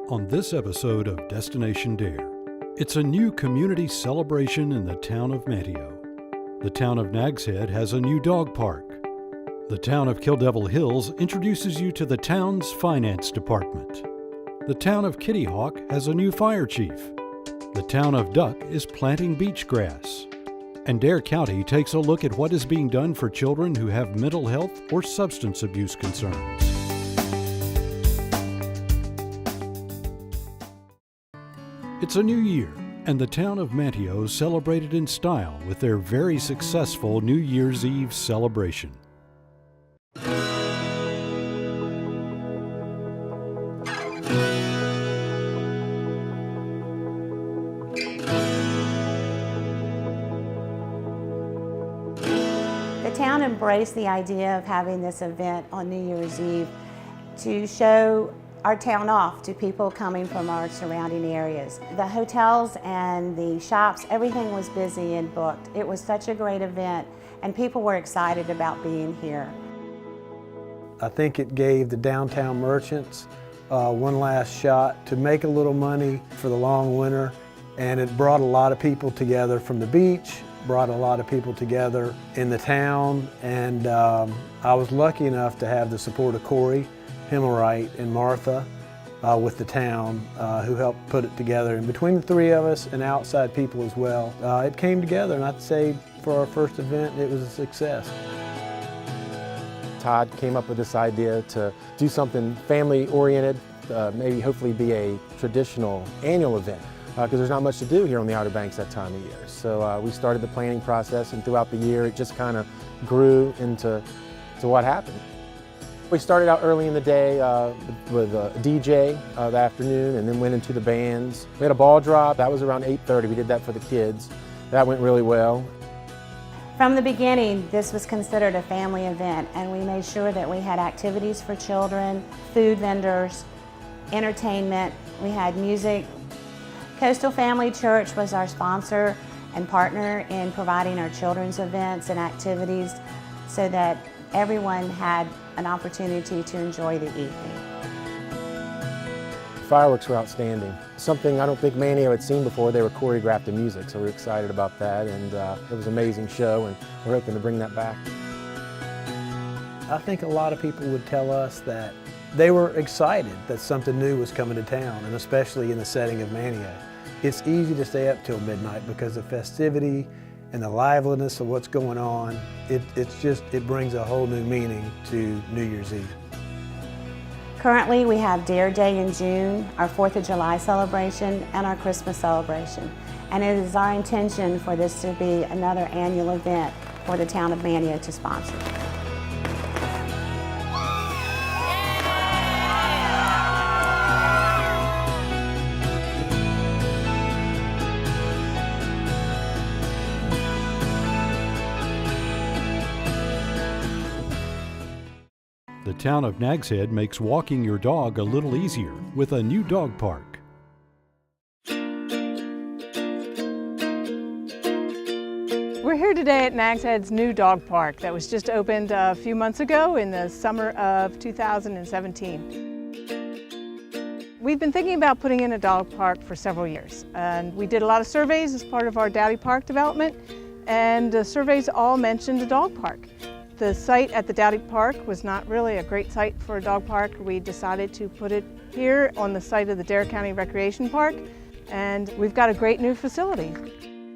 on this episode of Destination Dare. It's a new community celebration in the town of Manteo. The town of Nags Head has a new dog park. The town of Kill Devil Hills introduces you to the town's finance department. The town of Kitty Hawk has a new fire chief. The town of Duck is planting beach grass. And Dare County takes a look at what is being done for children who have mental health or substance abuse concerns. It's a new year, and the town of Manteo celebrated in style with their very successful New Year's Eve celebration. The town embraced the idea of having this event on New Year's Eve to show our town off to people coming from our surrounding areas. The hotels and the shops, everything was busy and booked. It was such a great event, and people were excited about being here. I think it gave the downtown merchants one last shot to make a little money for the long winter, and it brought a lot of people together from the beach, brought a lot of people together in the town, and I was lucky enough to have the support of Corey Himmelwright and Martha with the town who helped put it together. And between the three of us and outside people as well, it came together, and I'd say for our first event it was a success. Todd came up with this idea to do something family-oriented, maybe hopefully be a traditional annual event, because there's not much to do here on the Outer Banks that time of year. So we started the planning process, and throughout the year it just kind of grew into what happened. We started out early in the day with a DJ that afternoon, and then went into the bands. We had a ball drop. That was around 8:30. We did that for the kids. That went really well. From the beginning, this was considered a family event, and we made sure that we had activities for children, food vendors, entertainment. We had music. Coastal Family Church was our sponsor and partner in providing our children's events and activities so that everyone had an opportunity to enjoy the evening. Fireworks were outstanding. Something I don't think Manteo had seen before. They were choreographed to music, so we were excited about that, and it was an amazing show, and we're hoping to bring that back. I think a lot of people would tell us that they were excited that something new was coming to town, and especially in the setting of Manteo. It's easy to stay up till midnight because the festivity and the liveliness of what's going on, it brings a whole new meaning to New Year's Eve. Currently, we have Dare Day in June, our 4th of July celebration, and our Christmas celebration. And it is our intention for this to be another annual event for the town of Manteo to sponsor. The town of Nags Head makes walking your dog a little easier with a new dog park. We're here today at Nags Head's new dog park that was just opened a few months ago in the summer of 2017. We've been thinking about putting in a dog park for several years, and we did a lot of surveys as part of our Dowdy Park development, and the surveys all mentioned a dog park. The site at the Dowdy Park was not really a great site for a dog park. We decided to put it here on the site of the Dare County Recreation Park, and we've got a great new facility.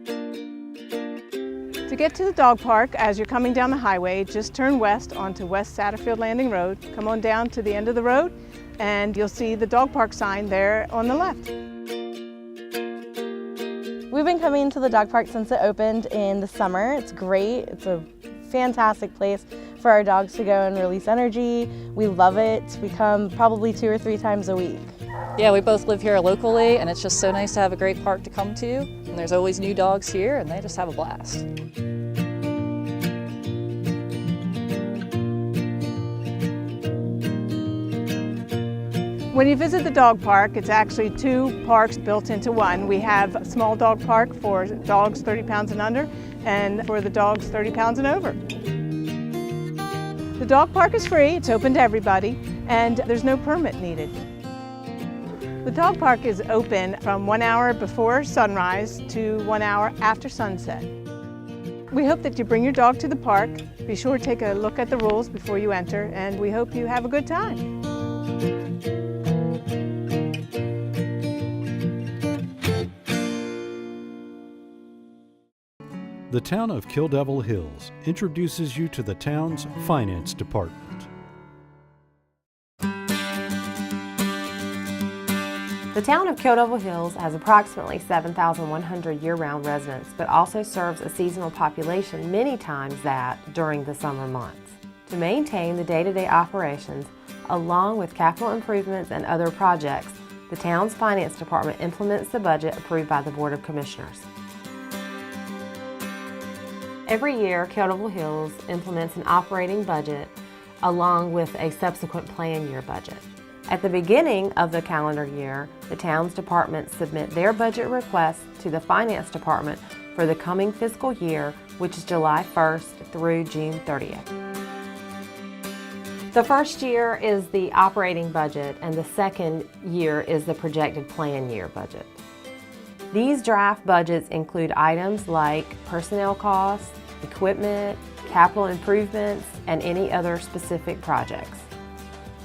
To get to the dog park, as you're coming down the highway, just turn west onto West Satterfield Landing Road, come on down to the end of the road, and you'll see the dog park sign there on the left. We've been coming to the dog park since it opened in the summer. It's great. It's a fantastic place for our dogs to go and release energy. We love it. We come probably 2 or 3 times a week. Yeah, we both live here locally, and it's just so nice to have a great park to come to. And there's always new dogs here, and they just have a blast. When you visit the dog park, it's actually 2 parks built into one. We have a small dog park for dogs 30 pounds and under, and for the dogs 30 pounds and over. The dog park is free, it's open to everybody, and there's no permit needed. The dog park is open from 1 hour before sunrise to 1 hour after sunset. We hope that you bring your dog to the park. Be sure to take a look at the rules before you enter, and we hope you have a good time. The Town of Kill Devil Hills introduces you to the town's finance department. The town of Town of Nags Head has approximately 7,100 year-round residents, but also serves a seasonal population many times that during the summer months. To maintain the day-to-day operations, along with capital improvements and other projects, the town's finance department implements the budget approved by the Board of Commissioners. Every year, Town of Nags Head implements an operating budget along with a subsequent plan year budget. At the beginning of the calendar year, the town's departments submit their budget requests to the finance department for the coming fiscal year, which is July 1st through June 30th. The first year is the operating budget, and the second year is the projected plan year budget. These draft budgets include items like personnel costs, equipment, capital improvements, and any other specific projects.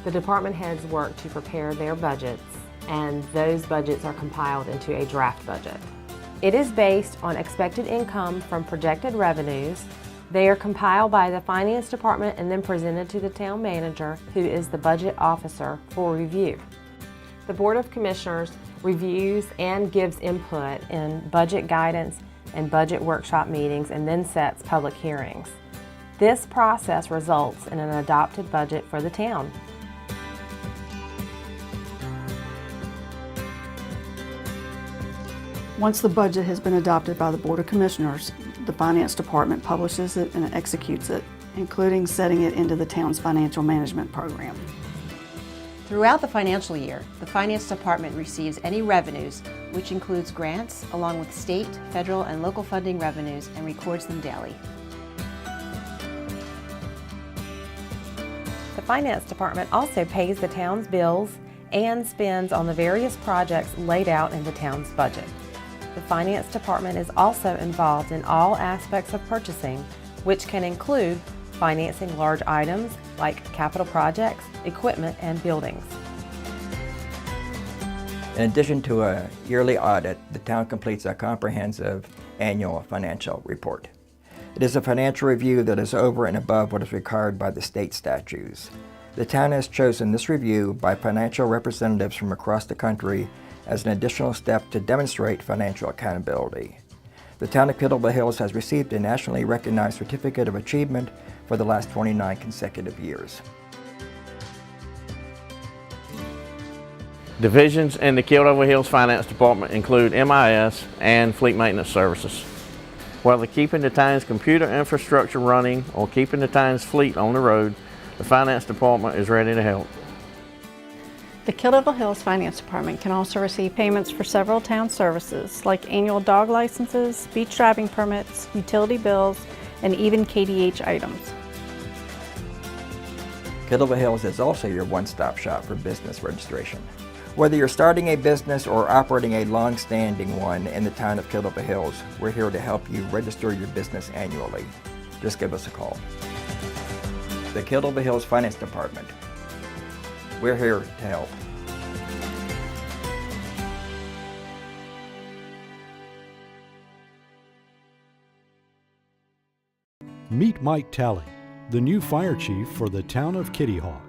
The department heads work to prepare their budgets, and those budgets are compiled into a draft budget. It is based on expected income from projected revenues. They are compiled by the finance department and then presented to the town manager, who is the budget officer, for review. The Board of Commissioners reviews and gives input in budget guidance and budget workshop meetings, and then sets public hearings. This process results in an adopted budget for the town. Once the budget has been adopted by the Board of Commissioners, the Finance Department publishes it and executes it, including setting it into the town's financial management program. Throughout the financial year, the Finance Department receives any revenues, which includes grants, along with state, federal, and local funding revenues, and records them daily. The Finance Department also pays the town's bills and spends on the various projects laid out in the town's budget. The Finance Department is also involved in all aspects of purchasing, which can include financing large items like capital projects, equipment, and buildings. In addition to a yearly audit, the town completes a comprehensive annual financial report. It is a financial review that is over and above what is required by the state statutes. The town has chosen this review by financial representatives from across the country as an additional step to demonstrate financial accountability. The town of Kill Devil Hills has received a nationally recognized Certificate of Achievement for the last 29 consecutive years. Divisions in the Kill Devil Hills Finance Department include MIS and Fleet Maintenance Services. Whether keeping the town's computer infrastructure running or keeping the town's fleet on the road, the Finance Department is ready to help. The Kill Devil Hills Finance Department can also receive payments for several town services like annual dog licenses, beach driving permits, utility bills, and even KDH items. Kill Devil Hills is also your one-stop shop for business registration. Whether you're starting a business or operating a long-standing one in the town of Kill Devil Hills, we're here to help you register your business annually. Just give us a call. The Kill Devil Hills Finance Department. We're here to help. Meet Mike Talley, the new fire chief for the town of Kitty Hawk.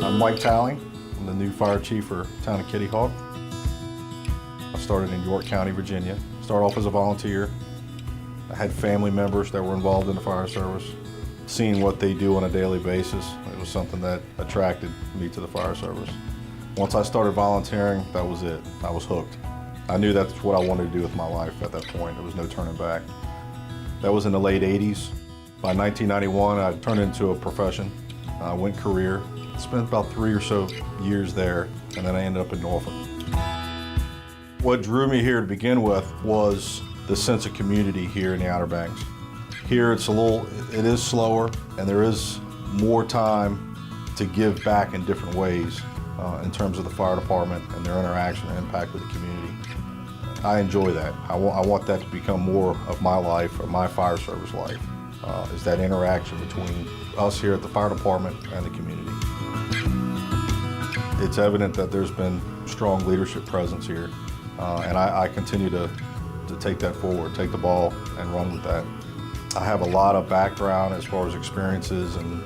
I'm Mike Talley. I'm the new fire chief for town of Kitty Hawk. I started in York County, Virginia. Started off as a volunteer. I had family members that were involved in the fire service. Seeing what they do on a daily basis, it was something that attracted me to the fire service. Once I started volunteering, that was it. I was hooked. I knew that's what I wanted to do with my life at that point. There was no turning back. That was in the late 80s. By 1991, I turned into a profession. I went career. Spent about 3 or so years there, and then I ended up in Norfolk. What drew me here to begin with was the sense of community here in the Outer Banks. Here it is slower, and there is more time to give back in different ways in terms of the fire department and their interaction and impact with the community. I enjoy that. I want that to become more of my life, or my fire service life, is that interaction between us here at the fire department and the community. It's evident that there's been strong leadership presence here, and I continue to take that forward, take the ball and run with that. I have a lot of background as far as experiences, and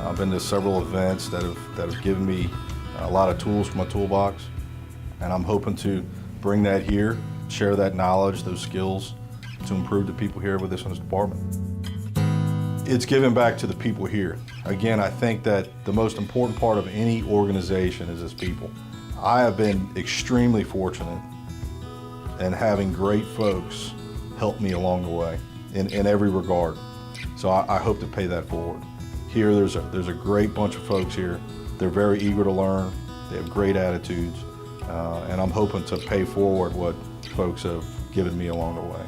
I've been to several events that have given me a lot of tools from my toolbox, and I'm hoping to bring that here, share that knowledge, those skills, to improve the people here with us in this department. It's giving back to the people here. Again, I think that the most important part of any organization is its people. I have been extremely fortunate in having great folks help me along the way in every regard. So I hope to pay that forward. Here, there's a great bunch of folks here. They're very eager to learn. They have great attitudes, and I'm hoping to pay forward what folks have given me along the way.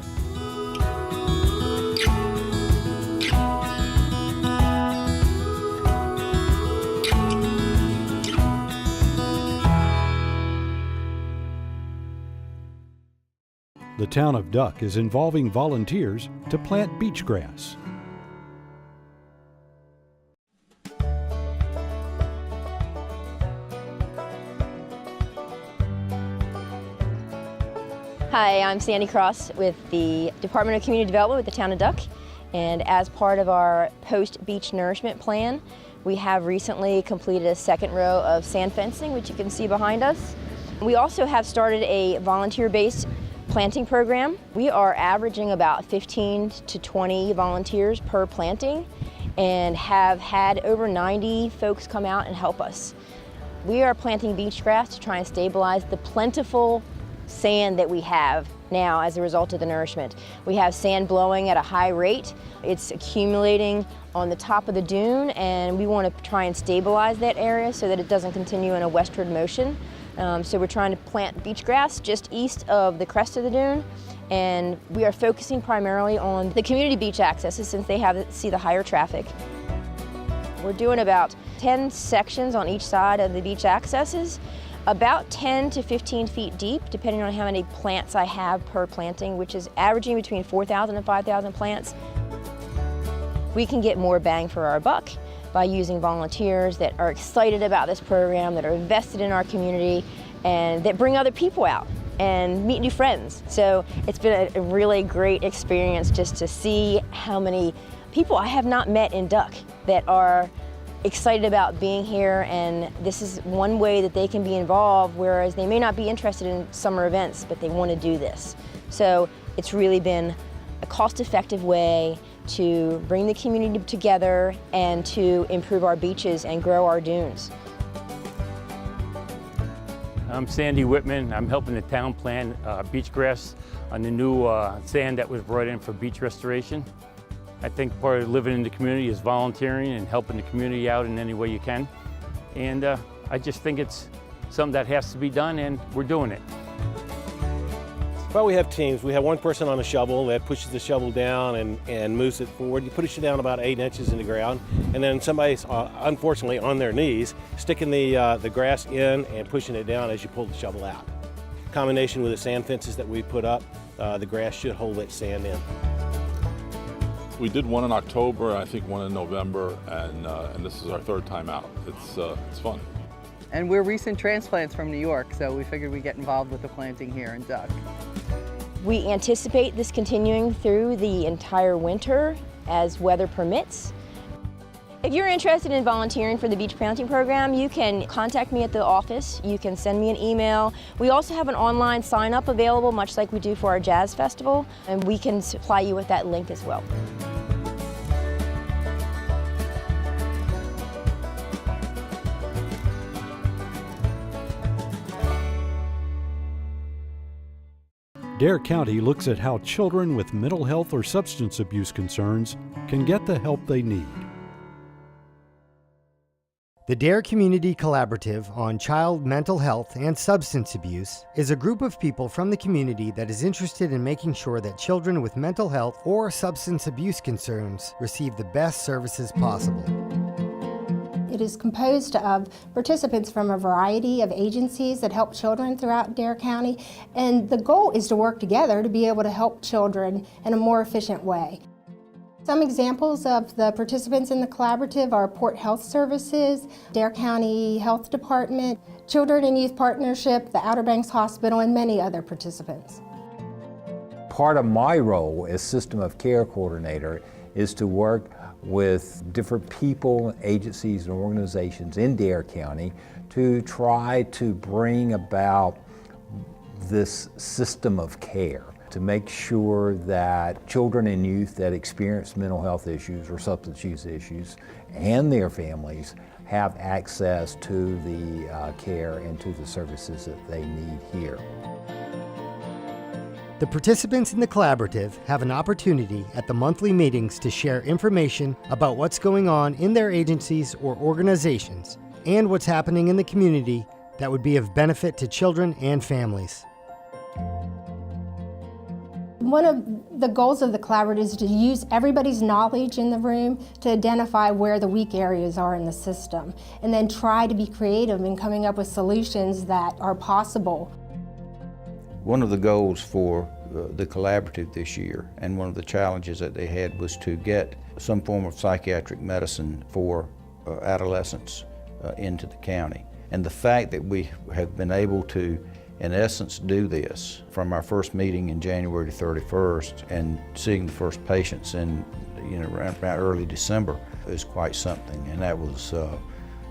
The town of Duck is involving volunteers to plant beach grass. Hi, I'm Sandy Cross with the Department of Community Development with the Town of Duck, and as part of our post-beach nourishment plan, we have recently completed a second row of sand fencing, which you can see behind us. We also have started a volunteer-based planting program. We are averaging about 15 to 20 volunteers per planting and have had over 90 folks come out and help us. We are planting beach grass to try and stabilize the plentiful sand that we have now as a result of the nourishment. We have sand blowing at a high rate. It's accumulating on the top of the dune, and we want to try and stabilize that area so that it doesn't continue in a westward motion. So we're trying to plant beach grass just east of the crest of the dune, and we are focusing primarily on the community beach accesses since they see the higher traffic. We're doing about 10 sections on each side of the beach accesses, about 10 to 15 feet deep, depending on how many plants I have per planting, which is averaging between 4,000 and 5,000 plants. We can get more bang for our buck by using volunteers that are excited about this program, that are invested in our community, and that bring other people out and meet new friends. So it's been a really great experience just to see how many people I have not met in Duck that are excited about being here, and this is one way that they can be involved, whereas they may not be interested in summer events, but they want to do this. So it's really been a cost-effective way to bring the community together and to improve our beaches and grow our dunes. I'm Sandy Whitman. I'm helping the town plant beach grass on the new sand that was brought in for beach restoration. I think part of living in the community is volunteering and helping the community out in any way you can. And I just think it's something that has to be done, and we're doing it. Well, we have teams. We have one person on a shovel that pushes the shovel down and moves it forward. You push it down about 8 inches in the ground, and then somebody's unfortunately on their knees, sticking the grass in and pushing it down as you pull the shovel out. Combination with the sand fences that we put up, the grass should hold that sand in. We did one in October, I think one in November, and this is our third time out. It's fun. And we're recent transplants from New York, so we figured we'd get involved with the planting here in Duck. We anticipate this continuing through the entire winter as weather permits. If you're interested in volunteering for the beach planting program, you can contact me at the office. You can send me an email. We also have an online sign-up available, much like we do for our jazz festival, and we can supply you with that link as well. Dare County looks at how children with mental health or substance abuse concerns can get the help they need. The DARE Community Collaborative on Child Mental Health and Substance Abuse is a group of people from the community that is interested in making sure that children with mental health or substance abuse concerns receive the best services possible. It is composed of participants from a variety of agencies that help children throughout Dare County, and the goal is to work together to be able to help children in a more efficient way. Some examples of the participants in the collaborative are Port Health Services, Dare County Health Department, Children and Youth Partnership, the Outer Banks Hospital, and many other participants. Part of my role as System of Care Coordinator is to work with different people, agencies, and organizations in Dare County to try to bring about this system of care, to make sure that children and youth that experience mental health issues or substance use issues and their families have access to the care and to the services that they need here. The participants in the collaborative have an opportunity at the monthly meetings to share information about what's going on in their agencies or organizations and what's happening in the community that would be of benefit to children and families. One of the goals of the collaborative is to use everybody's knowledge in the room to identify where the weak areas are in the system, and then try to be creative in coming up with solutions that are possible. One of the goals for the collaborative this year, and one of the challenges that they had, was to get some form of psychiatric medicine for adolescents into the county. And the fact that we have been able to, in essence, do this from our first meeting in January 31st and seeing the first patients in around early December is quite something. And that was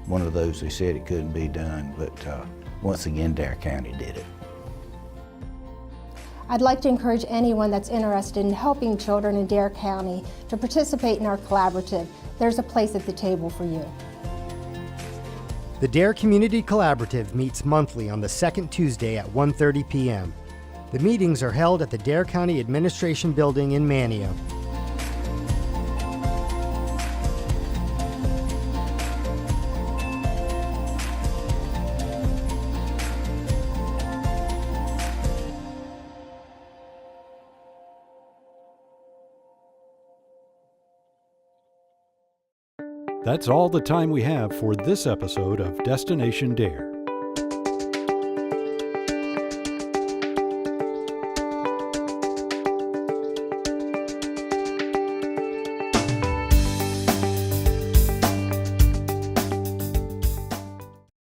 one of those, they said it couldn't be done, but once again Dare County did it. I'd like to encourage anyone that's interested in helping children in Dare County to participate in our collaborative. There's a place at the table for you. The DARE Community Collaborative meets monthly on the second Tuesday at 1:30 p.m. The meetings are held at the Dare County Administration Building in Manteo. That's all the time we have for this episode of Destination Dare.